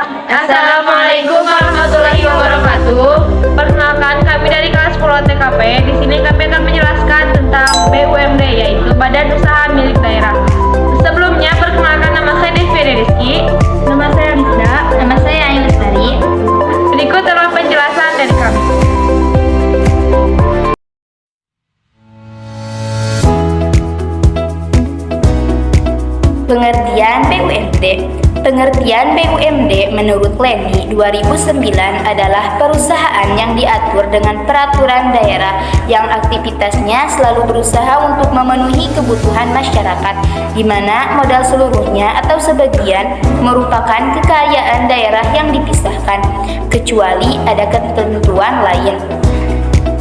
Assalamualaikum warahmatullahi wabarakatuh. Perkenalkan, kami dari kelas 10 TKP. Di sini kami akan menjelaskan tentang BUMD, yaitu Badan Usaha Milik Daerah. Sebelumnya, perkenalkan, nama saya Devi Rizky. Nama saya Rizda. Nama saya Ayu Lestari. Berikut adalah penjelasan dari kami. Pengertian BUMD. Pengertian BUMD menurut Leni 2009 adalah perusahaan yang diatur dengan peraturan daerah yang aktivitasnya selalu berusaha untuk memenuhi kebutuhan masyarakat, di mana modal seluruhnya atau sebagian merupakan kekayaan daerah yang dipisahkan, kecuali ada ketentuan lain.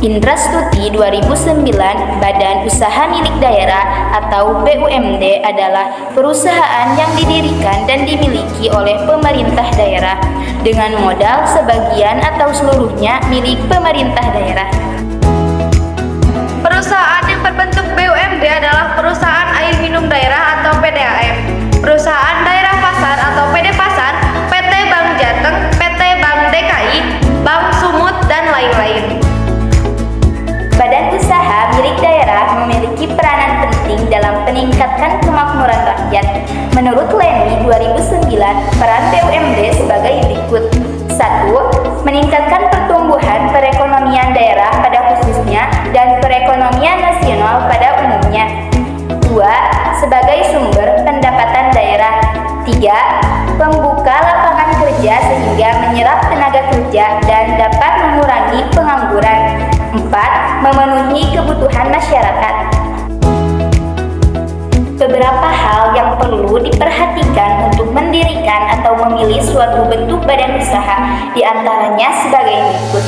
Indra Stuti 2009, Badan Usaha Milik Daerah atau BUMD adalah perusahaan yang didirikan dan dimiliki oleh pemerintah daerah dengan modal sebagian atau seluruhnya milik pemerintah daerah. Perusahaan yang berbentuk BUMD adalah Perusahaan Air Minum Daerah atau PDAM, Perusahaan Daerah Pasar atau PD Pasar, PT Bank Jateng, PT Bank DKI, Bank Sumut, dan lain-lain. Badan usaha milik daerah memiliki peranan penting dalam peningkatan kemakmuran rakyat. Menurut Leni 2009, peran BUMD sebagai berikut. 1. Meningkatkan pertumbuhan perekonomian daerah pada khususnya dan perekonomian nasional pada umumnya. 2. Sebagai sumber pendapatan daerah. 3. Pembuka lapangan kerja sehingga menyerap tenaga kerja dan dapat mengurangi pengangguran. 4. Memenuhi kebutuhan masyarakat. Beberapa hal yang perlu diperhatikan untuk mendirikan atau memilih suatu bentuk badan usaha, diantaranya sebagai berikut.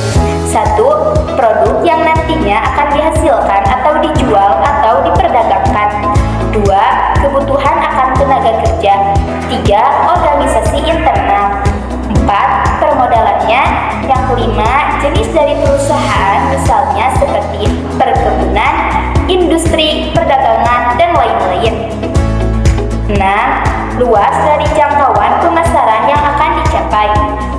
1. Produk yang nantinya akan dihasilkan atau dijual atau diperdagangkan. 2. Kebutuhan akan tenaga kerja. 3. Organisasi internal. 4. Permodalannya. Yang kelima, jenis dari perusahaan, misalnya seperti perkebunan, industri, perdagangan, dan lain-lain. 6. Luas dari jangkauan pemasaran yang akan dicapai.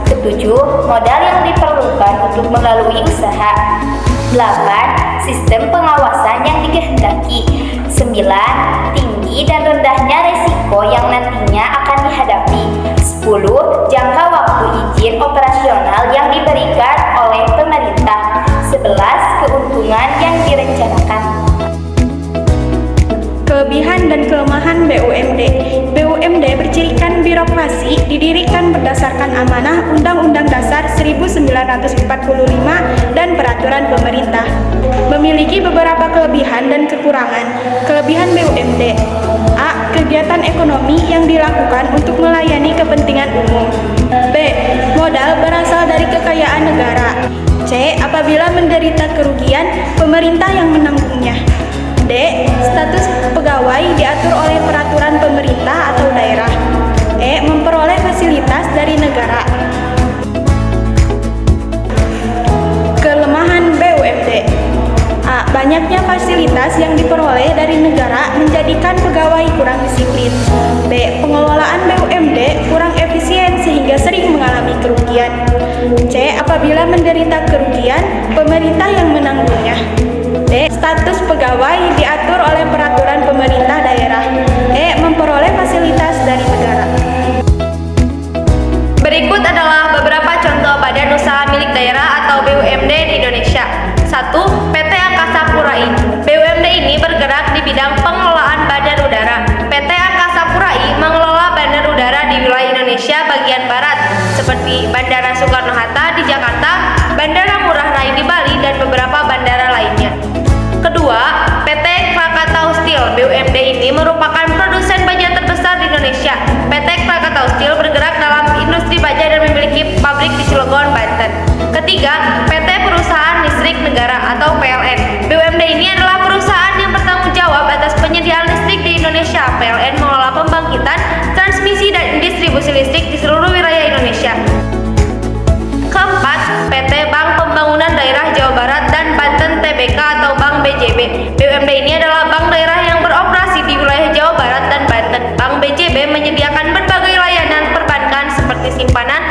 7. Modal yang diperlukan untuk melalui usaha. 8. Sistem pengawasan yang dikehendaki. 9. Tinggi dan rendahnya risiko yang nantinya akan dihadapi. 10. Jangka waktu izin operasional yang diberikan oleh pemerintah. 11. Keuntungan yang direncanakan. Kelebihan dan kelemahan BUMD. BUMD bercirikan birokrasi, didirikan berdasarkan amanah Undang-Undang Dasar 1945 dan peraturan pemerintah. Memiliki beberapa kelebihan dan kekurangan. Kelebihan BUMD: A. Kegiatan ekonomi yang dilakukan untuk melayani kepentingan umum. B. Modal berasal dari kekayaan negara. C. Apabila menderita kerugian, pemerintah yang menanggungnya. D. Status pegawai diatur oleh peraturan pemerintah atau daerah. E. Memperoleh fasilitas dari negara. Kelemahan BUMD: A. Banyaknya fasilitas yang diperoleh dari negara menjadikan pegawai kurang disiplin. B. Pengelolaan BUMD kurang efisien sehingga sering mengalami kerugian. C. Apabila menderita kerugian, pemerintah yang menanggungnya. D. Status pegawai diatur oleh peraturan pemerintah daerah. E. Memperoleh fasilitas dari negara. Berikut adalah beberapa contoh badan usaha milik daerah atau BUMD di Indonesia. 1. PT Angkasa Pura I. BUMD ini bergerak di bidang pengelolaan bandar udara. PT Angkasa Pura I mengelola bandar udara di wilayah Indonesia bagian barat, seperti Bandara Soekarno-Hatta di Jakarta, Bandara Ngurah Rai di Bali, dan beberapa bandara lainnya. Kedua, PT Krakatau Steel. BUMD ini merupakan produsen baja terbesar di Indonesia. PT Krakatau Steel bergerak dalam industri baja dan memiliki pabrik di Cilegon, Banten. Ketiga, PT Perusahaan Listrik Negara atau PLN. BUMD ini adalah perusahaan yang bertanggung jawab atas penyediaan listrik di Indonesia. PLN mengelola pembangkitan, transmisi, dan distribusi listrik di seluruh wilayah Indonesia. Keempat, PT Bank Pembangunan Daerah Jawa Barat dan Banten Tbk atau Bank BJB. BUMD ini adalah bank daerah yang beroperasi di wilayah Jawa Barat dan Banten. Bank BJB menyediakan berbagai layanan perbankan seperti simpanan,